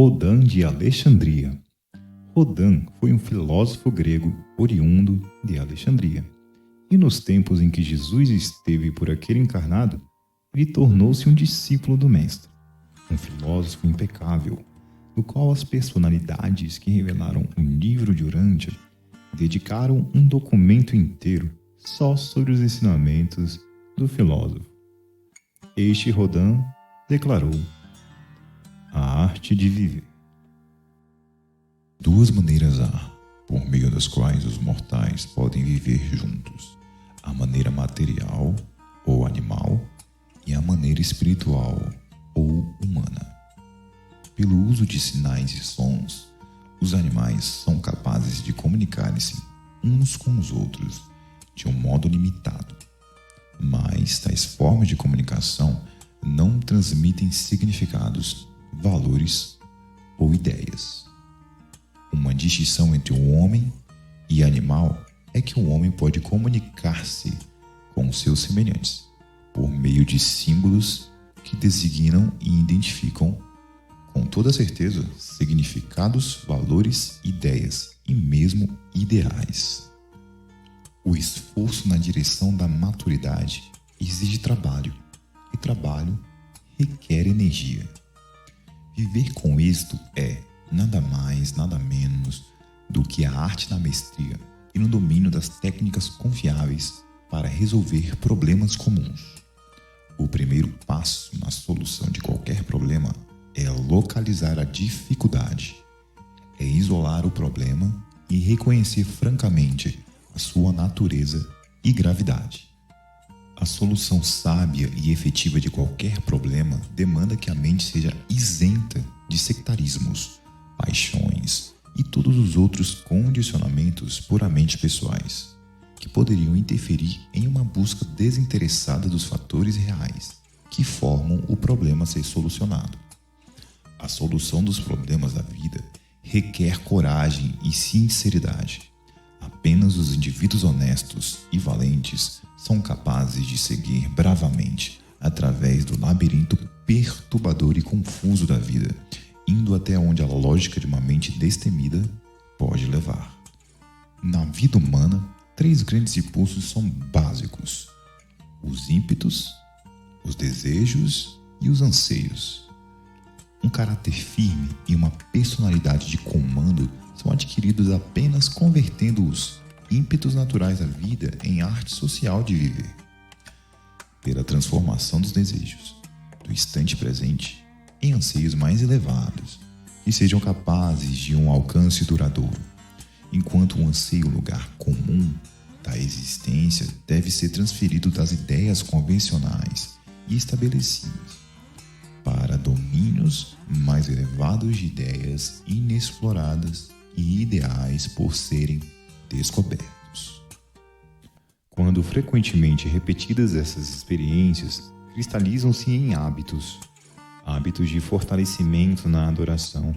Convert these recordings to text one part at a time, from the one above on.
Rodan de Alexandria. Rodan foi um filósofo grego oriundo de Alexandria. E nos tempos em que Jesus esteve por aquele encarnado, ele tornou-se um discípulo do Mestre, um filósofo impecável, do qual as personalidades que revelaram o livro de Urântia dedicaram um documento inteiro só sobre os ensinamentos do filósofo. Este Rodan declarou: a arte de viver. Duas maneiras há, por meio das quais os mortais podem viver juntos: a maneira material ou animal e a maneira espiritual ou humana. Pelo uso de sinais e sons, os animais são capazes de comunicar-se uns com os outros de um modo limitado, mas tais formas de comunicação não transmitem significados, valores ou ideias. Uma distinção entre o homem e animal é que o homem pode comunicar-se com seus semelhantes por meio de símbolos que designam e identificam com toda certeza significados, valores, ideias e mesmo ideais. O esforço na direção da maturidade exige trabalho, e trabalho requer energia. Viver com êxito é nada mais, nada menos do que a arte na mestria e no domínio das técnicas confiáveis para resolver problemas comuns. O primeiro passo na solução de qualquer problema é localizar a dificuldade, é isolar o problema e reconhecer francamente a sua natureza e gravidade. A solução sábia e efetiva de qualquer problema demanda que a mente seja isenta de sectarismos, paixões e todos os outros condicionamentos puramente pessoais, que poderiam interferir em uma busca desinteressada dos fatores reais que formam o problema a ser solucionado. A solução dos problemas da vida requer coragem e sinceridade. Apenas os indivíduos honestos e valentes são capazes de seguir bravamente através do labirinto perturbador e confuso da vida, indo até onde a lógica de uma mente destemida pode levar. Na vida humana, 3 grandes impulsos são básicos: os ímpetos, os desejos e os anseios. Um caráter firme e uma personalidade de comando são adquiridos apenas convertendo os ímpetos naturais da vida em arte social de viver. Pela transformação dos desejos, do instante presente, em anseios mais elevados, que sejam capazes de um alcance duradouro, enquanto o anseio lugar comum da existência deve ser transferido das ideias convencionais e estabelecidas para domínios mais elevados de ideias inexploradas e ideais por serem descobertos. Quando frequentemente repetidas essas experiências, cristalizam-se em hábitos de fortalecimento na adoração.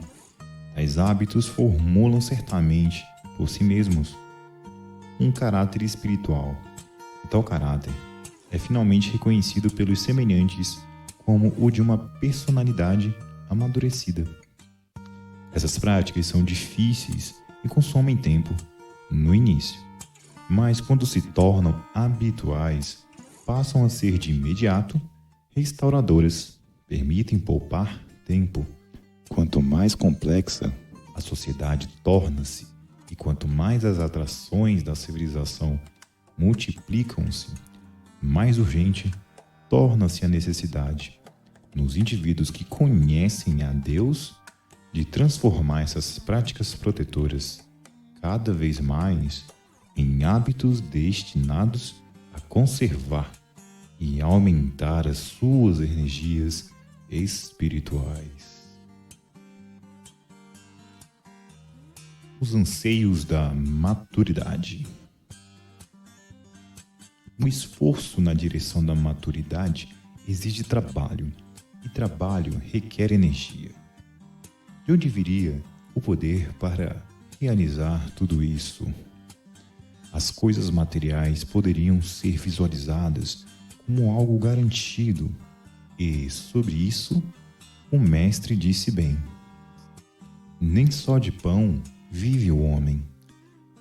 Tais hábitos formulam certamente, por si mesmos, um caráter espiritual. E tal caráter é finalmente reconhecido pelos semelhantes como o de uma personalidade amadurecida. Essas práticas são difíceis e consomem tempo no início, mas quando se tornam habituais, passam a ser de imediato restauradoras, permitem poupar tempo. Quanto mais complexa a sociedade torna-se e quanto mais as atrações da civilização multiplicam-se, mais urgente torna-se a necessidade, nos indivíduos que conhecem a Deus, de transformar essas práticas protetoras cada vez mais em hábitos destinados a conservar e aumentar as suas energias espirituais. Os anseios da maturidade. O esforço na direção da maturidade exige trabalho, e trabalho requer energia. De onde viria o poder para realizar tudo isso? As coisas materiais poderiam ser visualizadas como algo garantido, e sobre isso o mestre disse bem: Nem só de pão vive o homem.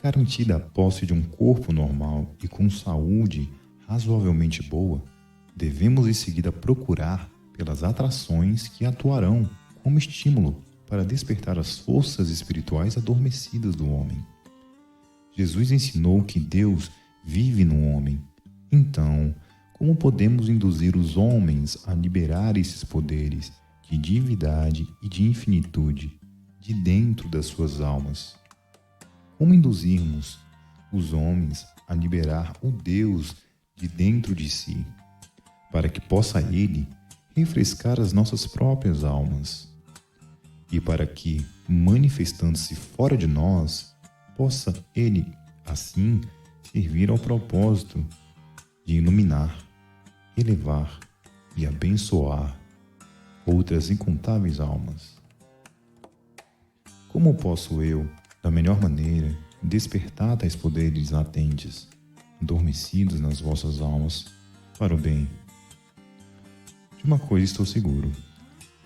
Garantida a posse de um corpo normal e com saúde razoavelmente boa, devemos em seguida procurar pelas atrações que atuarão como estímulo para despertar as forças espirituais adormecidas do homem. Jesus ensinou que Deus vive no homem. Então, como podemos induzir os homens a liberar esses poderes de divindade e de infinitude de dentro das suas almas? Como induzirmos os homens a liberar o Deus de dentro de si, para que possa Ele refrescar as nossas próprias almas e para que, manifestando-se fora de nós, possa Ele, assim, servir ao propósito de iluminar, elevar e abençoar outras incontáveis almas? Como posso eu, da melhor maneira, despertar tais poderes latentes, adormecidos nas vossas almas, para o bem? De uma coisa estou seguro: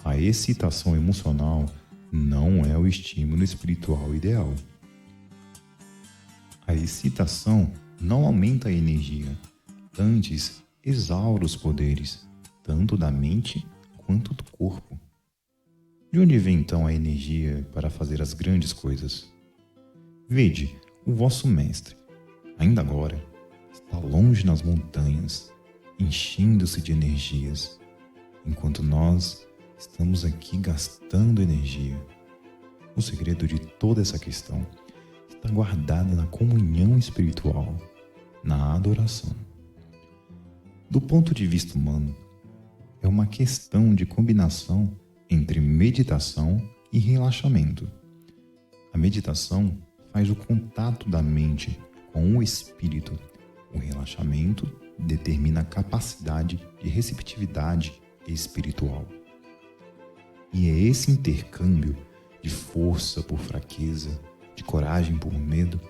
a excitação emocional não é o estímulo espiritual ideal. A excitação não aumenta a energia, antes exaura os poderes, tanto da mente quanto do corpo. De onde vem então a energia para fazer as grandes coisas? Vede, o vosso mestre, ainda agora, está longe nas montanhas, enchendo-se de energias, enquanto nós estamos aqui gastando energia. O segredo de toda essa questão está guardado na comunhão espiritual, na adoração. Do ponto de vista humano, é uma questão de combinação entre meditação e relaxamento. A meditação faz o contato da mente com o espírito. O relaxamento determina a capacidade de receptividade espiritual. E é esse intercâmbio de força por fraqueza, de coragem por medo,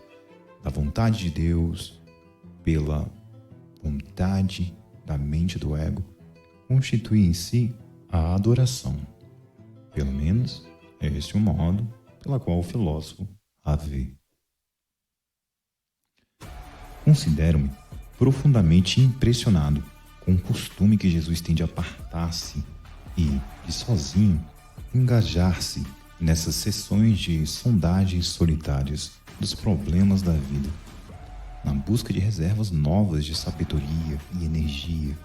da vontade de Deus pela vontade da mente do ego, constitui em si a adoração. Pelo menos, é este o modo pela qual o filósofo a vê. Considero-me profundamente impressionado com o costume que Jesus tem de apartar-se e, de sozinho, engajar-se nessas sessões de sondagens solitárias dos problemas da vida, na busca de reservas novas de sabedoria e energia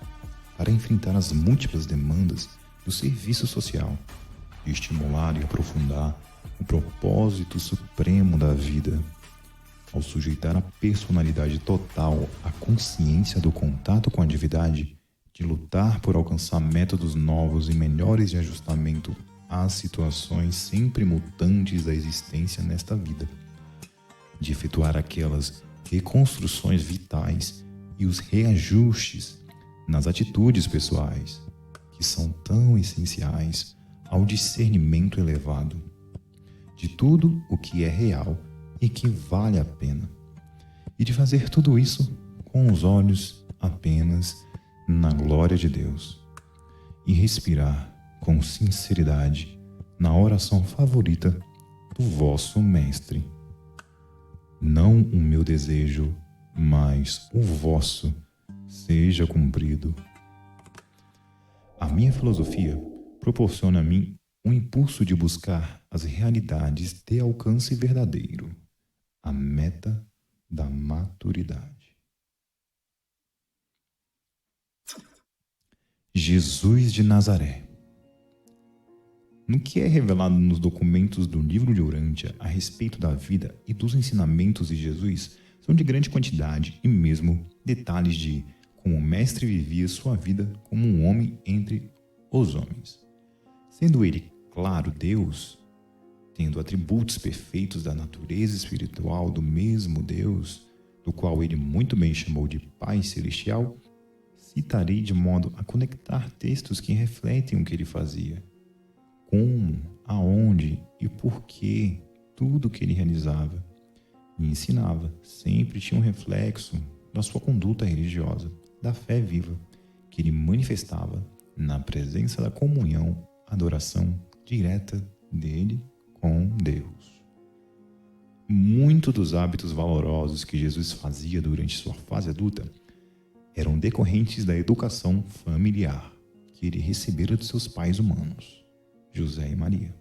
para enfrentar as múltiplas demandas do serviço social, de estimular e aprofundar o propósito supremo da vida. Ao sujeitar a personalidade total à consciência do contato com a divindade, de lutar por alcançar métodos novos e melhores de ajustamento às situações sempre mutantes da existência nesta vida, de efetuar aquelas reconstruções vitais e os reajustes nas atitudes pessoais, que são tão essenciais ao discernimento elevado de tudo o que é real e que vale a pena, e de fazer tudo isso com os olhos apenas na glória de Deus, e respirar com sinceridade na oração favorita do vosso Mestre. Não o meu desejo, mas o vosso seja cumprido. A minha filosofia proporciona a mim um impulso de buscar as realidades de alcance verdadeiro, a meta da maturidade. Jesus de Nazaré. No que é revelado nos documentos do livro de Urântia a respeito da vida e dos ensinamentos de Jesus são de grande quantidade e mesmo detalhes de como o Mestre vivia sua vida como um homem entre os homens. Sendo ele, claro, Deus, tendo atributos perfeitos da natureza espiritual do mesmo Deus, do qual ele muito bem chamou de Pai Celestial, citarei de modo a conectar textos que refletem o que ele fazia. Como, aonde e por que tudo o que ele realizava e ensinava sempre tinha um reflexo da sua conduta religiosa, da fé viva, que ele manifestava na presença da comunhão, adoração direta dele com Deus. Muitos dos hábitos valorosos que Jesus fazia durante sua fase adulta eram decorrentes da educação familiar que ele recebera dos seus pais humanos, José e Maria.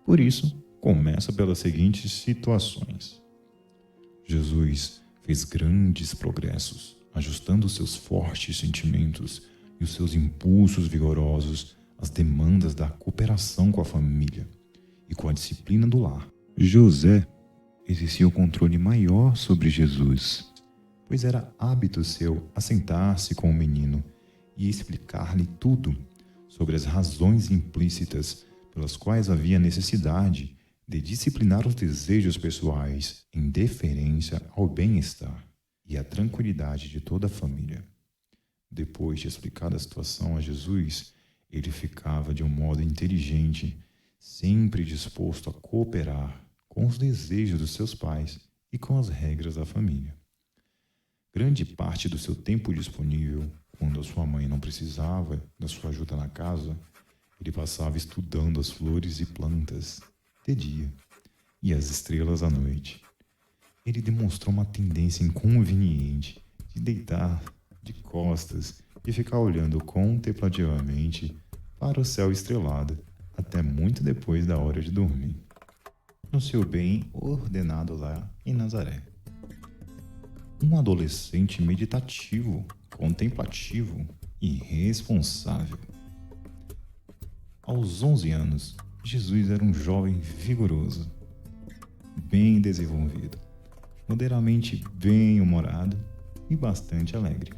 Por isso, começa pelas seguintes situações. Jesus fez grandes progressos, ajustando seus fortes sentimentos e os seus impulsos vigorosos às demandas da cooperação com a família e com a disciplina do lar. José exercia o controle maior sobre Jesus, pois era hábito seu assentar-se com o menino e explicar-lhe tudo sobre as razões implícitas pelas quais havia necessidade de disciplinar os desejos pessoais em deferência ao bem-estar e à tranquilidade de toda a família. Depois de explicar a situação a Jesus, ele ficava de um modo inteligente, sempre disposto a cooperar com os desejos dos seus pais e com as regras da família. Grande parte do seu tempo disponível, quando a sua mãe não precisava da sua ajuda na casa, ele passava estudando as flores e plantas de dia e as estrelas à noite. Ele demonstrou uma tendência inconveniente de deitar de costas e ficar olhando contemplativamente para o céu estrelado até muito depois da hora de dormir, no seu bem ordenado lá em Nazaré. Um adolescente meditativo, contemplativo e responsável. Aos 11 anos, Jesus era um jovem vigoroso, bem desenvolvido, moderadamente bem-humorado e bastante alegre.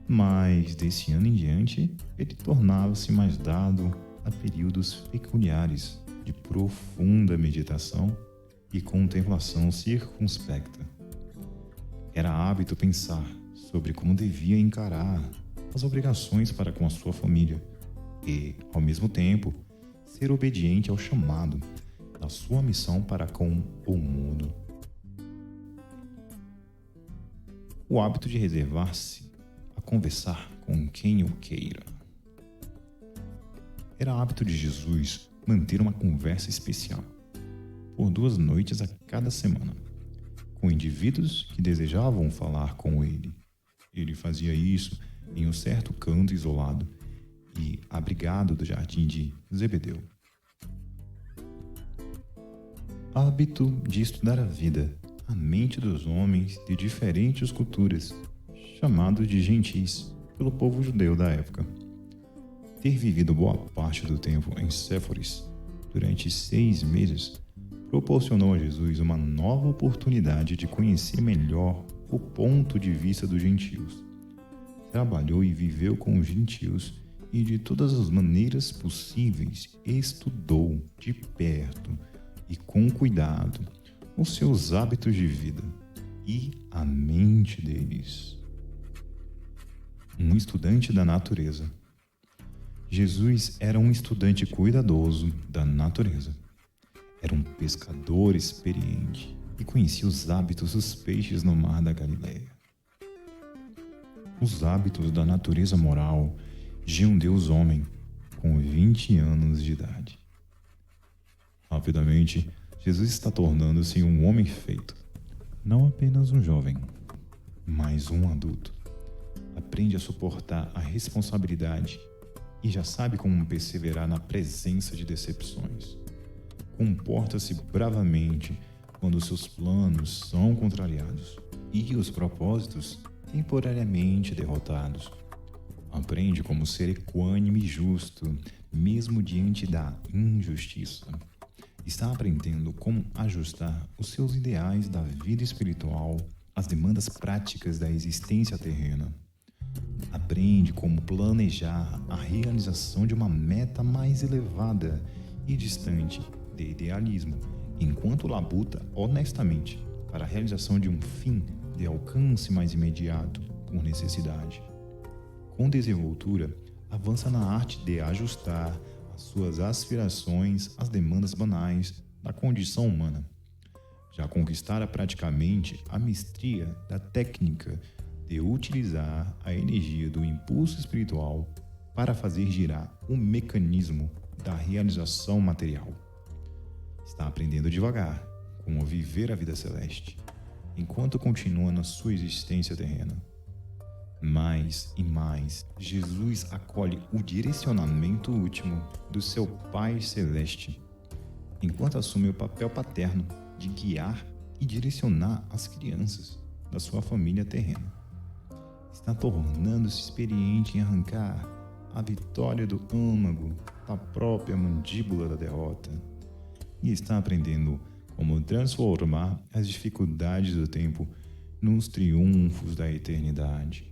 Mas, desse ano em diante, ele tornava-se mais dado a períodos peculiares de profunda meditação e contemplação circunspecta. Era hábito pensar sobre como devia encarar as obrigações para com a sua família e, ao mesmo tempo, ser obediente ao chamado da sua missão para com o mundo. O hábito de reservar-se a conversar com quem o queira. Era hábito de Jesus manter uma conversa especial, por 2 noites a cada semana, com indivíduos que desejavam falar com ele. Ele fazia isso em um certo canto isolado e abrigado do jardim de Zebedeu. Hábito de estudar a vida, a mente dos homens de diferentes culturas, chamados de gentis pelo povo judeu da época. Ter vivido boa parte do tempo em Séforis durante 6 meses proporcionou a Jesus uma nova oportunidade de conhecer melhor o ponto de vista dos gentios. Trabalhou e viveu com os gentios e de todas as maneiras possíveis estudou de perto e com cuidado os seus hábitos de vida e a mente deles. Um estudante da natureza. Jesus era um estudante cuidadoso da natureza. Era um pescador experiente e conhecia os hábitos dos peixes no mar da Galileia. Os hábitos da natureza moral de um Deus homem com 20 anos de idade. Rapidamente, Jesus está tornando-se um homem feito, não apenas um jovem, mas um adulto. Aprende a suportar a responsabilidade e já sabe como perseverar na presença de decepções. Comporta-se bravamente quando seus planos são contrariados e os propósitos temporariamente derrotados. Aprende como ser equânime e justo, mesmo diante da injustiça. Está aprendendo como ajustar os seus ideais da vida espiritual às demandas práticas da existência terrena. Aprende como planejar a realização de uma meta mais elevada e distante de idealismo, enquanto labuta honestamente para a realização de um fim de alcance mais imediato por necessidade. Com desenvoltura, avança na arte de ajustar as suas aspirações às demandas banais da condição humana. Já conquistara praticamente a mestria da técnica de utilizar a energia do impulso espiritual para fazer girar o mecanismo da realização material. Está aprendendo devagar como viver a vida celeste, enquanto continua na sua existência terrena. Mais e mais, Jesus acolhe o direcionamento último do seu Pai Celeste, enquanto assume o papel paterno de guiar e direcionar as crianças da sua família terrena. Está tornando-se experiente em arrancar a vitória do âmago da própria mandíbula da derrota e está aprendendo como transformar as dificuldades do tempo nos triunfos da eternidade.